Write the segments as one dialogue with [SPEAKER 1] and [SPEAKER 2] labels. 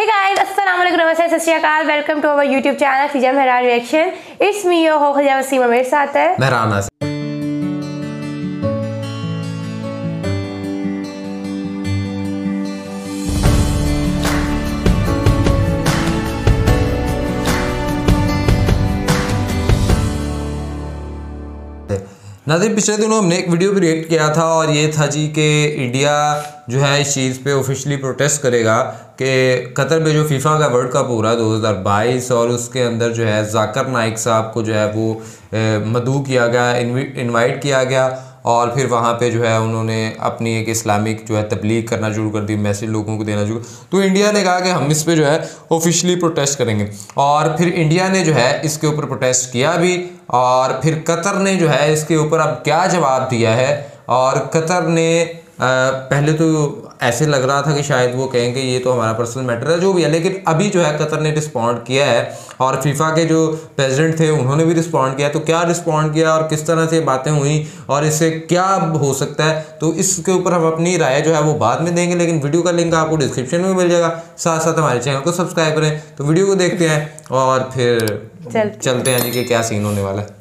[SPEAKER 1] Hey guys, Assalamualaikum, नमस्ते, सत श्री अकाल, welcome to our YouTube channel Khiza Mehran reaction. It's me your ho Khiza Wasim, मेरे साथ है
[SPEAKER 2] मेहराना। नाज़रीन, पिछले दिनों हमने एक वीडियो भी रिएक्ट किया था और ये था जी कि इंडिया जो है इस चीज़ पे ऑफिशियली प्रोटेस्ट करेगा कि कतर में जो फीफा का वर्ल्ड कप हो रहा है 2022 और उसके अंदर जो है जाकिर नाइक साहब को जो है वो मदऊ किया गया, इनवाइट किया गया और फिर वहाँ पे जो है उन्होंने अपनी एक इस्लामिक जो है तबलीग करना शुरू कर दी, मैसेज लोगों को देना शुरू। तो इंडिया ने कहा कि हम इस पे जो है ऑफिशियली प्रोटेस्ट करेंगे और फिर इंडिया ने जो है इसके ऊपर प्रोटेस्ट किया भी और फिर कतर ने जो है इसके ऊपर अब क्या जवाब दिया है। और कतर ने पहले तो ऐसे लग रहा था कि शायद वो कहेंगे ये तो हमारा पर्सनल मैटर है, जो भी है, लेकिन अभी जो है कतर ने रिस्पॉन्ड किया है और फीफा के जो प्रेसिडेंट थे उन्होंने भी रिस्पॉन्ड किया। तो क्या रिस्पॉन्ड किया और किस तरह से बातें हुई और इससे क्या हो सकता है, तो इसके ऊपर हम अपनी राय जो है वो बाद में देंगे, लेकिन वीडियो का लिंक आपको डिस्क्रिप्शन में मिल जाएगा। साथ साथ हमारे चैनल को सब्सक्राइब करें। तो वीडियो को देखते हैं और फिर चलते हैं जी कि क्या सीन होने वाला है।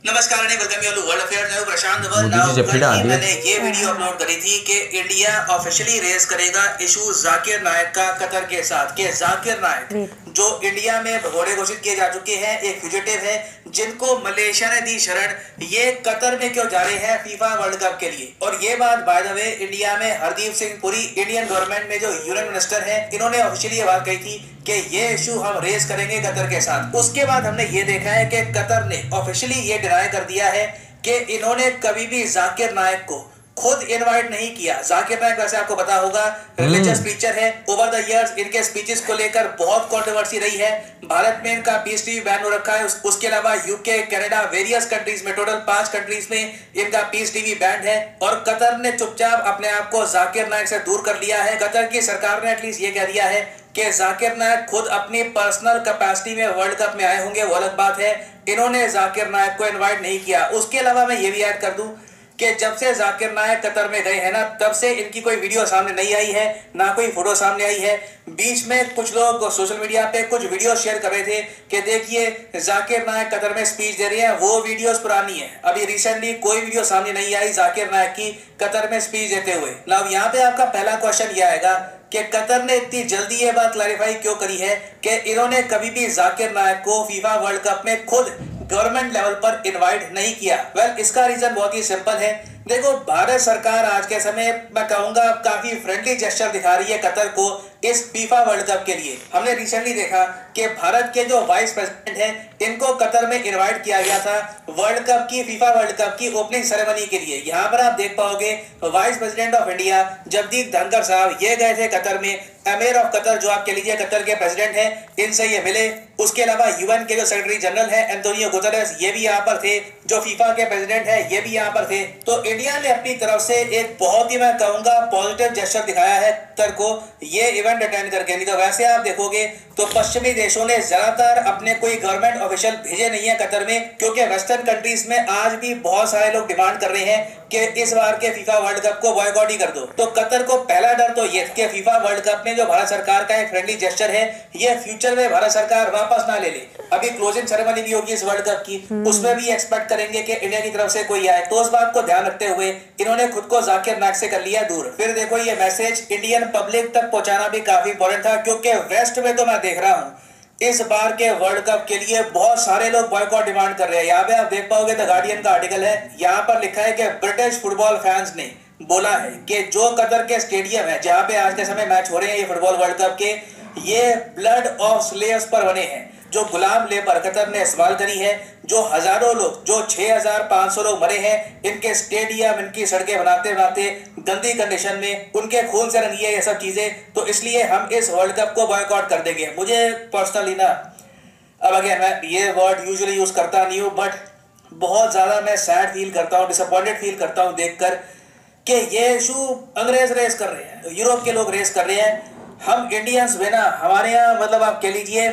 [SPEAKER 3] नमस्कार, welcome you to world affairs. मैं प्रशांत धवन। मैंने ये वीडियो अपलोड करी थी कि इंडिया ऑफिशियली रेज करेगा इशू जाकिर नाइक का कतर के साथ कि जाकिर नाइक जो इंडिया में भगोड़े घोषित किए जा चुके हैं, एक फ्यूजिटिव है जिनको मलेशिया ने दी शरण, ये कतर में क्यों जा रहे हैं फीफा वर्ल्ड कप के लिए। और ये बात बाय द वे इंडिया में हरदीप सिंह पुरी इंडियन गवर्नमेंट में जो यूनियन मिनिस्टर हैं, इन्होंने ऑफिशियली ये बात कही थी कि ये इशू हम रेज करेंगे कतर के साथ। उसके बाद हमने ये देखा है कि कतर ने ऑफिशियली ये डिनाई कर दिया है कि इन्होंने कभी भी जाकिर नाइक को खुद इनवाइट नहीं किया। जाकिर नाइक वैसे आपको पता होगा रिलीजियस टीचर है। ओवर द इयर्स इनके स्पीचेस को लेकर बहुत कंट्रोवर्सी रही है। भारत में इनका पीस टीवी बैन हो रखा है। उसके अलावा यूके, कनाडा, वेरियस कंट्रीज में, टोटल 5 कंट्रीज में इनका पीस टीवी बैन है। और कतर ने चुपचाप अपने आप को जाकिर नाइक से दूर कर लिया है। कतर की सरकार ने एटलीस्ट ये कह दिया है कि जाकिर नाइक खुद अपनी पर्सनल कैपेसिटी में वर्ल्ड कप में आए होंगे, वो अलग बात है। इन्होंने जाकिर नाइक को इनवाइट नहीं किया। उसके अलावा मैं ये भी ऐड कर दूं कि जब से जाकिर नाइक कतर में गए हैं ना, तब से इनकी कोई वीडियो सामने नहीं आई है, ना कोई फोटो सामने आई है। बीच में कुछ लोग सोशल मीडिया पे कुछ वीडियो शेयर कर रहे थे कि देखिए जाकिर नाइक कतर में स्पीच दे रहे हैं, वो वीडियोस पुरानी है। अभी रिसेंटली कोई वीडियो सामने नहीं आई जाकिर नाइक की कतर में स्पीच देते हुए। नाउ यहाँ पे आपका पहला क्वेश्चन यह आएगा कि कतर ने इतनी जल्दी ये बात क्लैरिफाई क्यों करी है कि इन्होंने कभी भी जाकिर नाइक को फीफा वर्ल्ड कप में खुद गवर्नमेंट लेवल पर इनवाइट नहीं किया। वेल, इसका रीजन बहुत ही सिंपल है। देखो, भारत सरकार आज के समय मैं कहूंगा काफी फ्रेंडली जेस्चर दिखा रही है कतर को इस फीफा वर्ल्ड कप के लिए। हमने रिसेंटली देखा कि भारत के जो वाइस प्रेसिडेंट हैं, इनको कतर में इनवाइट किया गया था वर्ल्ड कप की, फीफा वर्ल्ड कप की ओपनिंग सेरेमनी के लिए। यहाँ पर आप देख पाओगे vice president of India Jagdeep Dhankhar साहब ये गए थे कतर में। अमीर ऑफ कतर जो आप कह लीजिए कतर के प्रेसिडेंट हैं, इनसे ये मिले। उसके अलावा यूएन के जो सेक्रेटरी जनरल है एंटोनियो गुतेरेस, ये भी यहाँ पर थे। जो फीफा के प्रेसिडेंट है ये भी यहाँ पर थे। तो इंडिया ने अपनी तरफ से एक बहुत ही मैं कहूंगा पॉजिटिव जेस्चर दिखाया है कतर को ये इवेंट अटेंड करके। नहीं तो वैसे आप देखोगे तो पश्चिमी देशों ने ज्यादातर अपने कोई गवर्नमेंट ऑफिशियल भेजे नहीं है कतर में, क्योंकि वेस्टर्न कंट्रीज में आज भी बहुत सारे लोग डिमांड कर रहे हैं कि इस बार के फीफा वर्ल्ड कप को बॉयकॉट ही कर दो। तो कतर को पहला डर तो ये कि फीफा वर्ल्ड कप में जो भारत सरकार का एक फ्रेंडली जेस्चर है, ये फ्यूचर में भारत सरकार वापस ना ले ले। अभी क्लोजिंग सेरेमनी भी होगी इस वर्ल्ड कप की, उसमें भी एक्सपेक्ट करेंगे कि इंडिया की तरफ से कोई आए। तो उस बात को ध्यान रखते हुए इन्होंने खुद को जाकिर नाइक से कर लिया दूर। फिर देखो, ये मैसेज इंडियन पब्लिक तक पहुंचाना भी काफी इंपॉर्टेंट था, क्योंकि वेस्ट में तो मैं देख रहा हूँ इस बार के वर्ल्ड कप के लिए बहुत सारे लोग बॉयकॉट डिमांड कर रहे हैं। यहाँ पे आप देख पाओगे द गार्डियन का आर्टिकल है, यहाँ पर लिखा है कि ब्रिटिश फुटबॉल फैंस ने बोला है कि जो कतर के स्टेडियम है जहाँ पे आज के समय मैच हो रहे हैं ये फुटबॉल वर्ल्ड कप के, ये ब्लड ऑफ स्लेव्स पर बने हैं। जो गुलाम लेबर कतर ने इस्तेमाल करी है, जो हजारों लोग, जो 6500 लोग मरे हैं इनके स्टेडियम, इनकी सड़कें बनाते बनाते गंदी कंडीशन में, उनके खून से रंगी है ये सब चीजें। तो इसलिए हम इस वर्ल्ड कप को बॉयकॉट कर देंगे। मुझे पर्सनली ना, अब अगेन मैं ये वर्ड यूजुअली यूज करता नहीं हूँ, बट बहुत ज्यादा मैं सैड फील करता हूँ, डिसअपॉइंटेड फील करता हूँ देखकर कि ये इशू अंग्रेज रेस कर रहे हैं, यूरोप के लोग रेस कर रहे हैं। हम इंडियंस में ना, हमारे यहाँ मतलब आप कह लीजिए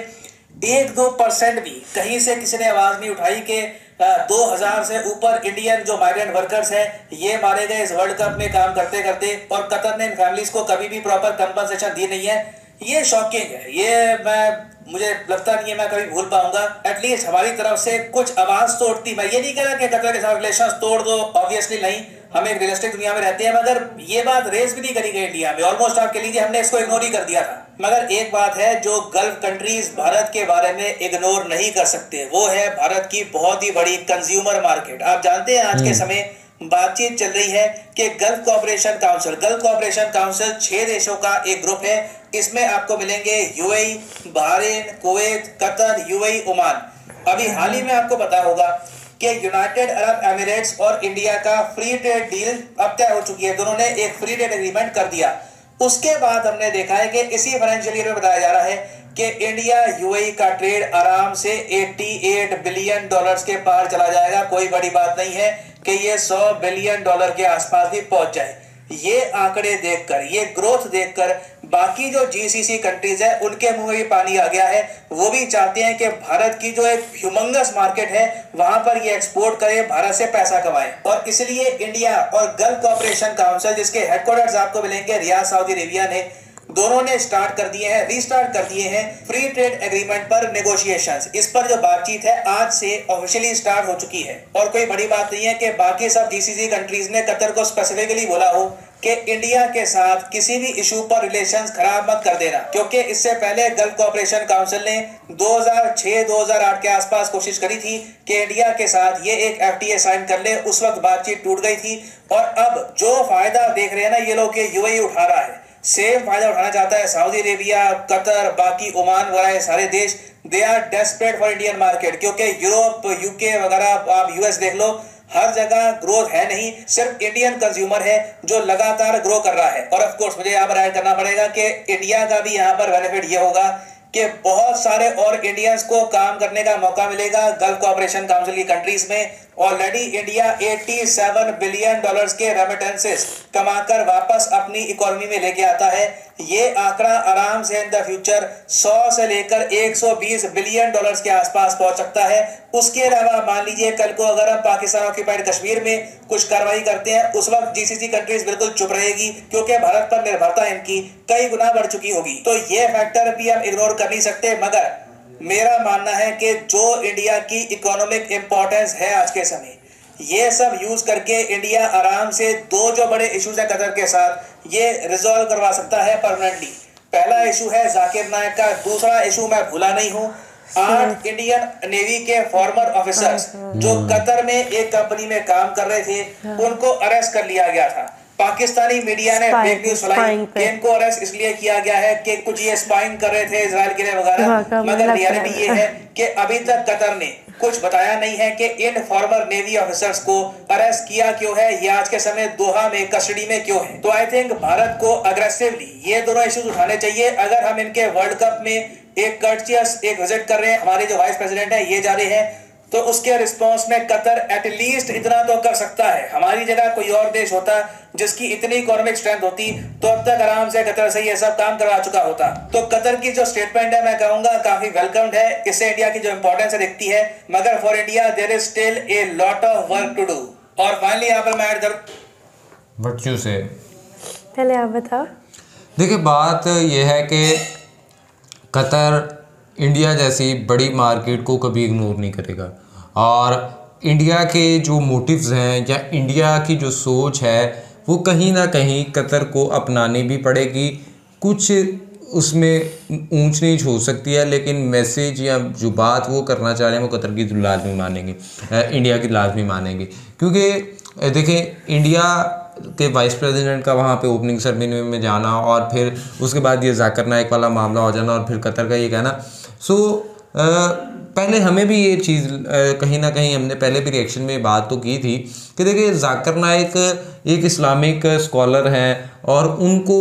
[SPEAKER 3] 1-2% भी कहीं से किसी ने आवाज नहीं उठाई कि 2000 से ऊपर इंडियन जो माइग्रेंट वर्कर्स हैं ये मारे गए इस वर्ल्ड कप में काम करते करते, और कतर ने इन फैमिलीज को कभी भी प्रॉपर कंपनसेशन दी नहीं है। ये शॉकिंग है, ये मुझे लगता नहीं है मैं कभी भूल पाऊंगा। एटलीस्ट हमारी तरफ से कुछ आवाज तो उठती। मैं ये नहीं कह रहा कि कतर के साथ रिलेशन तोड़ दो, ऑब्वियसली नहीं, हम एक रियलिस्टिक दुनिया में रहते हैं, मगर ये बात रेस भी नहीं करी गई इंडिया में। ऑलमोस्ट आप कह लीजिए हमने इसको इग्नोर ही कर दिया था। मगर एक बात है जो गल्फ कंट्रीज भारत के बारे में इग्नोर नहीं कर सकते, वो है भारत की बहुत ही बड़ी कंज्यूमर मार्केट। आप जानते हैं आज के समय बातचीत चल रही है कि गल्फ कोऑपरेशन काउंसिल 6 देशों का एक ग्रुप है। इसमें आपको मिलेंगे UAE, Bahrain, Kuwait, Qatar, UAE, Oman. अभी हाल ही में आपको पता होगा कि यूनाइटेड अरब एमिरेट्स और इंडिया का फ्री ट्रेड डील अब तय हो चुकी है। दोनों ने एक फ्री ट्रेड एग्रीमेंट कर दिया। उसके बाद हमने देखा है कि इसी फाइनेंशियल ईयर में बताया जा रहा है कि इंडिया यूएई का ट्रेड आराम से $88 बिलियन के पार चला जाएगा। कोई बड़ी बात नहीं है कि ये $100 बिलियन के आसपास भी पहुंच जाए। ये आंकड़े देखकर, ये ग्रोथ देखकर बाकी जो जीसीसी कंट्रीज है उनके मुंह में भी पानी आ गया है। वो भी चाहते हैं कि भारत की जो एक ह्यूमंगस मार्केट है वहां पर ये एक्सपोर्ट करे, भारत से पैसा कमाए। और इसलिए इंडिया और गल्फ कोऑपरेशन काउंसिल, जिसके हेडक्वार्टर्स आपको मिलेंगे रियाद, सऊदी अरेबिया ने, दोनों ने रीस्टार्ट कर दिए हैं फ्री ट्रेड एग्रीमेंट पर नेगोशिएशंस। इस पर जो बातचीत है आज से ऑफिशियली स्टार्ट हो चुकी है। और कोई बड़ी बात नहीं है कि बाकी सब जीसीसी कंट्रीज ने कतर को स्पेसिफिकली बोला हो कि इंडिया के साथ किसी भी इशू पर रिलेशंस खराब मत कर देना, क्योंकि इससे पहले गल्फ कोऑपरेशन काउंसिल ने 2006-2008 के आसपास कोशिश करी थी कि इंडिया के साथ ये एक एफटीए साइन कर ले। उस वक्त बातचीत टूट गई थी। और अब जो फायदा देख रहे हैं ना ये लोग, यूएई उठा रहा है, सेम फायदा उठाना चाहता है सऊदी अरेबिया, कतर, बाकी ओमान वगैरह सारे देश। They are desperate for Indian market, क्योंकि यूरोप, यूके वगैरह, आप यूएस देख लो, हर जगह ग्रोथ है नहीं, सिर्फ इंडियन कंज्यूमर है जो लगातार ग्रो कर रहा है। और ऑफ कोर्स मुझे यहाँ पर ऐड करना पड़ेगा कि इंडिया का भी यहाँ पर बेनिफिट ये होगा कि बहुत सारे और इंडियंस को काम करने का मौका मिलेगा गल्फ कोऑपरेशन काउंसिल की कंट्रीज में। ऑलरेडी इंडिया $87 बिलियन के रेमिटेंसेस कमाकर वापस अपनी इकोनॉमी में लेके आता है। ये आंकड़ा आराम से इन द फ्यूचर 100 से लेकर $120 बिलियन के आसपास पहुंच सकता है। उसके अलावा मान लीजिए कल को अगर हम पाकिस्तान ऑक्यूपाइड कश्मीर में कुछ कार्रवाई करते हैं, उस वक्त जीसीसी कंट्रीज बिल्कुल चुप रहेगी, क्योंकि भारत पर निर्भरता इनकी कई गुना बढ़ चुकी होगी। तो ये फैक्टर भी हम इग्नोर कर नहीं सकते। मगर मेरा मानना है कि जो इंडिया की इकोनॉमिक इंपॉर्टेंस है आज के समय, ये सब यूज करके इंडिया आराम से 2 जो बड़े इश्यूज है कतर के साथ ये रिजॉल्व करवा सकता है परमानेंटली। पहला इशू है जाकिर नायक का, दूसरा इशू मैं भूला नहीं हूँ 8 इंडियन नेवी के फॉर्मर ऑफिसर्स जो कतर में एक कंपनी में काम कर रहे थे, उनको अरेस्ट कर लिया गया था। पाकिस्तानी मीडिया ने फेक न्यूज फैलाई कि इनको अरेस्ट इसलिए किया गया है कि कुछ ये स्पाइंग कर रहे थे इजराइल के लिए वगैरह, मगर रियलिटी ये है कि अभी तक कतर ने कुछ बताया नहीं है कि इन फॉर्मर नेवी ऑफिसर्स को अरेस्ट किया क्यों है, ये आज के समय दोहा में कस्टडी में क्यों है। तो आई थिंक भारत को अग्रेसिवली ये दोनों इश्यूज उठाने चाहिए। अगर हम इनके वर्ल्ड कप में एक कर्टियस एक विजिट कर रहे हैं, हमारे जो वाइस प्रेसिडेंट है ये जा रहे हैं, तो उसके रिस्पॉन्स में कतर एटलीस्ट इतना तो कर सकता है। हमारी जगह कोई और देश होता जिसकी इतनी इकोनॉमिक स्ट्रेंथ होती तो अब तक आराम से कतर से ये सब काम करवा चुका होता। तो कतर की जो स्टेटमेंट है मैं कहूंगा काफी वेलकम्ड है, इससे इंडिया की जो इंपॉर्टेंस है दिखती है, मगर for India there is still a lot of work to do. और फाइनली यहाँ पर मैं ऐड कर
[SPEAKER 2] बच्चों से
[SPEAKER 1] पहले आप बताओ।
[SPEAKER 2] देखिए बात यह है कि कतर इंडिया जैसी बड़ी मार्केट को कभी इग्नोर नहीं करेगा, और इंडिया के जो मोटिव्स हैं या इंडिया की जो सोच है वो कहीं ना कहीं कतर को अपनानी भी पड़ेगी। कुछ उसमें ऊंच नीच हो सकती है, लेकिन मैसेज या जो बात वो करना चाह रहे हैं वो कतर की लाजमी मानेंगे, इंडिया की लाजमी मानेंगे। क्योंकि देखें इंडिया के वाइस प्रेसिडेंट का वहाँ पे ओपनिंग सेरेमनी में जाना और फिर उसके बाद ये जाकिर नायक वाला मामला हो जाना और फिर कतर का ये कहना, पहले हमें भी ये चीज़ कहीं ना कहीं हमने पहले भी रिएक्शन में बात तो की थी कि देखिए जाकिर नायक एक इस्लामिक स्कॉलर हैं और उनको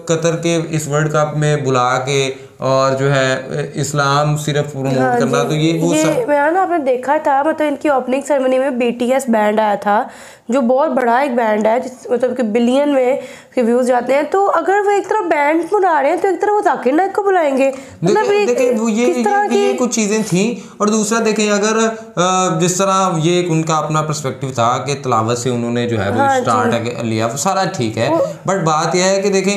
[SPEAKER 2] कतर के इस वर्ल्ड कप में बुला के और जो है इस्लाम सिर्फ प्रमोट करना, तो ये वो
[SPEAKER 1] मैं ना आपने देखा था, मतलब इनकी ओपनिंग सेरेमनी में BTS बैंड आया था जो बहुत बड़ा एक बैंड है, मतलब कि बिलियन में के व्यूज जाते हैं, तो अगर वो एक तरफ बैंड बुला रहे हैं तो एक तरफ वो जाकिर नाइक को बुलाएंगे। मतलब
[SPEAKER 2] ये कुछ चीजें थी। और दूसरा देखें, अगर जिस तरह ये उनका अपना पर्सपेक्टिव था कि तलावत से उन्होंने जो है वो स्टार्ट लिया, वो सारा ठीक है, बट बात यह है कि देखें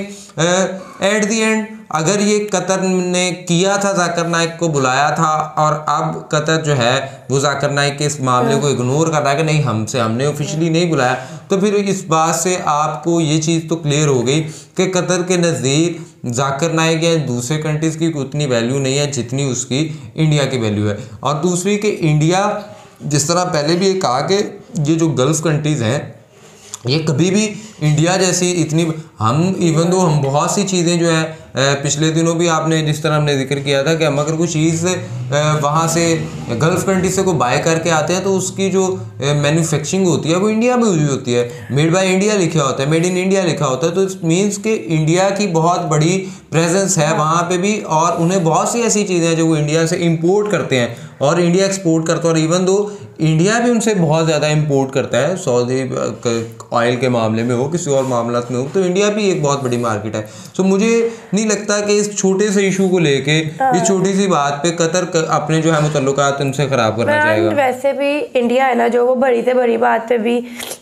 [SPEAKER 2] एट दी एंड अगर ये कतर ने किया था, जाकिर नाइक को बुलाया था, और अब कतर जो है वो जाकिर नाइक के इस मामले को इग्नोर कर रहा है कि नहीं हमने ऑफिशियली नहीं बुलाया, तो फिर इस बात से आपको ये चीज़ तो क्लियर हो गई कि कतर के नज़दीक जाकिर नाइक या दूसरे कंट्रीज़ की उतनी वैल्यू नहीं है जितनी उसकी इंडिया की वैल्यू है। और दूसरी कि इंडिया, जिस तरह पहले भी ये कहा कि ये जो गल्फ़ कंट्रीज़ हैं ये कभी भी इंडिया जैसी इतनी, हम इवन दो हम बहुत सी चीज़ें जो है पिछले दिनों भी आपने जिस तरह हमने जिक्र किया था कि हम अगर कोई चीज़ वहाँ से गल्फ़ कंट्री से कोई बाय करके आते हैं तो उसकी जो मैन्युफैक्चरिंग होती है वो इंडिया में हुई होती है, मेड बाय इंडिया लिखा होता है, मेड इन इंडिया लिखा होता है। तो इट मीन्स कि इंडिया की बहुत बड़ी प्रेजेंस है वहाँ पे भी, और उन्हें बहुत सी ऐसी चीज़ें हैं जो वो इंडिया से इंपोर्ट करते हैं और इंडिया एक्सपोर्ट करता है। और इवन दो इंडिया भी उनसे बहुत ज़्यादा इंपोर्ट करता है, सऊदी ऑयल के मामले में हो, किसी और मामला में हो, तो इंडिया भी एक बहुत बड़ी मार्केट है। सो मुझे नहीं लगता कि इस छोटे से इशू को लेके, इस छोटी सी बात पे कतर अपने जो है मुतल्लुकात उनसे ख़राब करना चाहेगा।
[SPEAKER 1] वैसे भी इंडिया है ना जो, वो बड़ी से बड़ी बात पे भी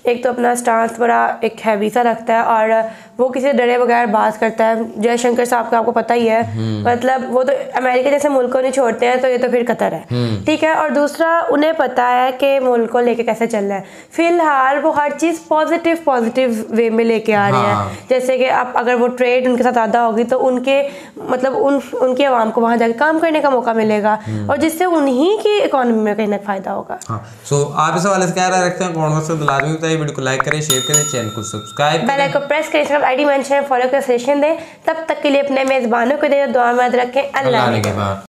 [SPEAKER 1] एक तो अपना स्टांस बड़ा एक हैवी सा रखता है, और वो किसी डरे बगैर बात करता है। जयशंकर साहब का आपको पता ही है, मतलब वो तो अमेरिका जैसे मुल्क को नहीं छोड़ते हैं, तो ये तो फिर कतर है, ठीक है। और दूसरा उन्हें पता है कि मुल्क को लेके कैसे चलना है। फिलहाल वो हर चीज़ पॉजिटिव वे में लेके आ रहे हैं, जैसे कि अब अगर वो ट्रेड उनके साथ ज़्यादा होगी तो उनके मतलब उनकी आवाम को वहाँ जाके काम करने का मौका मिलेगा, और जिससे उन्हीं की इकोनॉमी में कहीं ना फ़ायदा होगा।
[SPEAKER 2] सो आप इस हवाले से क्या राय रखते हैं? कमेंट में लाजमी बताइए, वीडियो को लाइक करें, शेयर करें, चैनल को सब्सक्राइब, बेल आइकन को प्रेस करें, आईडी मेंशन फॉलो कर सेशन दें। तब तक के लिए अपने मेज़बानों को दे दुआ में याद रखें। अल्लाह के बाद।